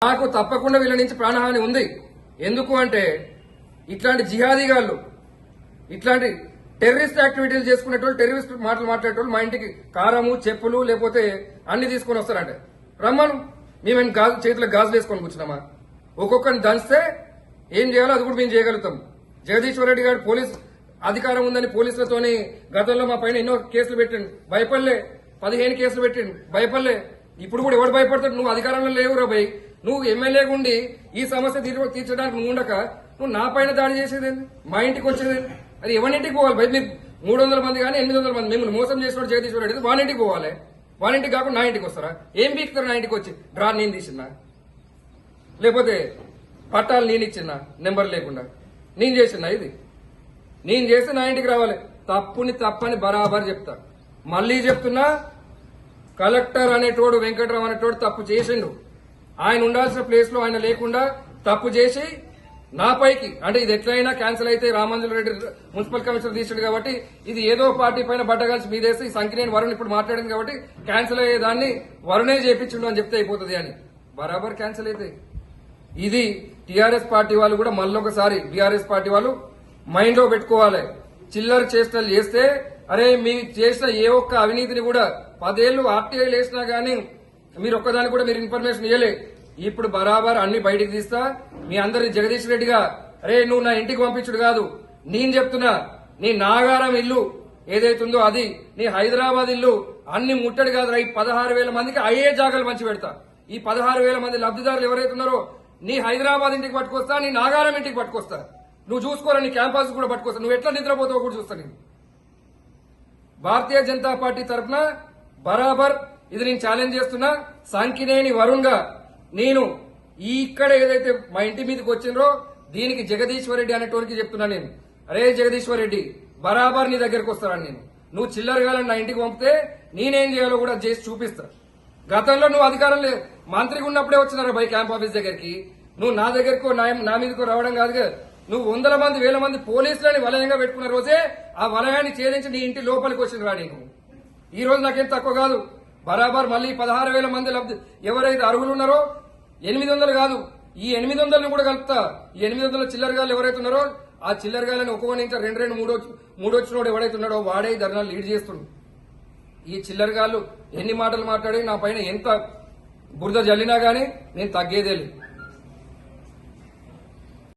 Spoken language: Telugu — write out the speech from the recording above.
నాకు తప్పకుండా వీళ్ళ నుంచి ప్రాణహాని ఉంది. ఎందుకు అంటే ఇట్లాంటి జిహాదీగాళ్ళు, ఇట్లాంటి టెర్రరిస్ట్ యాక్టివిటీలు చేసుకునేటోళ్ళు, టెర్రరిస్ట్ మాటలు మాట్లాడేటోళ్ళు మా ఇంటికి కారము, చెప్పులు లేకపోతే అన్ని తీసుకొని వస్తారంటే రమ్మను. మేమేం చేతులకు గాజులు వేసుకొని కూర్చున్నామా? ఒక్కొక్కరిని దంచితే ఏం చేయాలో అది కూడా మేము చేయగలుగుతాం. జగదీశ్వర్ రెడ్డి గారు పోలీస్ అధికారం ఉందని పోలీసులతోని గతంలో మా పైన ఎన్నో కేసులు పెట్టిండు, భయపడలే. 15 కేసులు పెట్టిండు, భయపడలే. ఇప్పుడు కూడా ఎవడు భయపడతాడు? నువ్వు అధికారంలో లేవురా భయ్. నువ్వు ఎమ్మెల్యేగా ఉండి ఈ సమస్య తీర్చడానికి నువ్వు ఉండక నువ్వు నా పైన దాడి చేసేదేంది? మా ఇంటికి వచ్చేదేంది? అది ఎవరింటికి పోవాలి భయ్? మీరు 300 మంది కానీ 800 మంది మిమ్మల్ని మోసం చేసినోడు జగదీశ్వర్ రెడ్డి వానింటికి పోవాలి. వానింటికి కాకుండా నా ఇంటికి వస్తారా? ఏం బీక్తారు? నా ఇంటికి వచ్చి డ్రా నేను తీసినా, లేకపోతే పట్టాలు నేను ఇచ్చినా నెంబర్ లేకుండా నేను చేసినా? ఇది నేను చేస్తే నా ఇంటికి రావాలి. తప్పుని తప్పని బరాబర్ చెప్తా. మళ్లీ చెప్తున్నా, కలెక్టర్ అనేటోడు వెంకట్రావు అనేటోడు తప్పు చేసిండు. ఆయన ఉండాల్సిన ప్లేస్ లో ఆయన లేకుండా తప్పు చేసి నాపైకి, అంటే ఇది ఎట్లయినా క్యాన్సిల్ అయితే రామాంజుల రెడ్డి మున్సిపల్ కమిషనర్ తీసాడు కాబట్టి ఇది ఏదో పార్టీ పైన బట్టగాల్సి మీదేసి ఈ సంఖ్యనేని వరుణ్ ఇప్పుడు మాట్లాడింది కాబట్టి క్యాన్సిల్ అయ్యేదాన్ని వరుణే చేపించిండు అని చెప్తే అయిపోతుంది అని బరాబర్ క్యాన్సిల్ అయితే. ఇది టీఆర్ఎస్ పార్టీ వాళ్ళు కూడా మళ్ళొకసారి బీఆర్ఎస్ పార్టీ వాళ్ళు మైండ్ లో పెట్టుకోవాలి. చిల్లర చేష్టలు చేస్తే, అరే మీరు చేసిన ఏ ఒక్క అవినీతిని కూడా 10 ఏళ్లు ఆర్టీఐ వేసినా గానీ మీరు ఒక్కదానికి కూడా మీరు ఇన్ఫర్మేషన్ ఇవ్వలే. ఇప్పుడు బరాబర్ అన్ని బయటికి తీస్తా. మీ అందరి జగదీష్ రెడ్డిగా, అరే నువ్వు నా ఇంటికి పంపించుడు కాదు, నేను చెప్తున్నా, నీ నాగారం ఇల్లు ఏదైతుందో అది, నీ హైదరాబాద్ ఇల్లు అన్ని ముట్టడి కాదురా. ఈ 16,000 మందికి అయ్యే జాగాలు మంచి పెడతా. ఈ 16,000 మంది లబ్దిదారులు ఎవరైతున్నారో నీ హైదరాబాద్ ఇంటికి పట్టుకొస్తా, నీ నాగారం ఇంటికి పట్టుకొస్తా. నువ్వు చూసుకోరా, నీ క్యాంపస్ కూడా పట్టుకొస్తా. నువ్వు ఎట్లా నిద్రపోతావో కూడా చూస్తా. నేను భారతీయ జనతా పార్టీ తరఫున బరాబర్ ఇది నేను ఛాలెంజ్ చేస్తున్నా. సంకినేని వరుణ్ గా నేను ఇక్కడ ఏదైతే మా ఇంటి మీదకి వచ్చిండ్రో దీనికి జగదీశ్వర్ రెడ్డి అనేటోనికి చెప్తున్నా నేను, అరే జగదీశ్వర్ రెడ్డి బరాబర్ నీ దగ్గరకు వస్తానని. నేను నువ్వు చిల్లరగాలని నా ఇంటికి పంపితే నేనేం చేయాలో కూడా చేసి చూపిస్తా. గతంలో నువ్వు అధికారంలో మంత్రిగా ఉన్నప్పుడే వచ్చినారా బై క్యాంప్ ఆఫీస్ దగ్గరికి. నువ్వు నా దగ్గరకు నా మీదకు రావడం కాదుగా. నువ్వు 100 మంది 1000 మంది పోలీసులని వలయంగా పెట్టుకున్న రోజే ఆ వలయాన్ని ఛేదించి నీ ఇంటి లోపలికి వచ్చిండ్రా. నీకు ఈ రోజు నాకేం తక్కువ కాదు. బరాబర్ మళ్ళీ 16,000 మంది ఎవరైతే అర్హులు ఉన్నారో 800 కాదు, ఈ 800ని కూడా కలుపుతా. ఈ 800 చిల్లరగాళ్ళు ఎవరైతే ఉన్నారో ఆ చిల్లరగాళ్ళని ఒక్కొక్క నుంచి 2 3 వచ్చినోడు ఎవడైతే ఉన్నాడో వాడే ధర్నాలు లీడ్ చేస్తుండు. ఈ చిల్లరగాళ్ళు ఎన్ని మాటలు మాట్లాడి నా పైన ఎంత బురద జల్లినా గానీ నేను తగ్గేదే లేదు.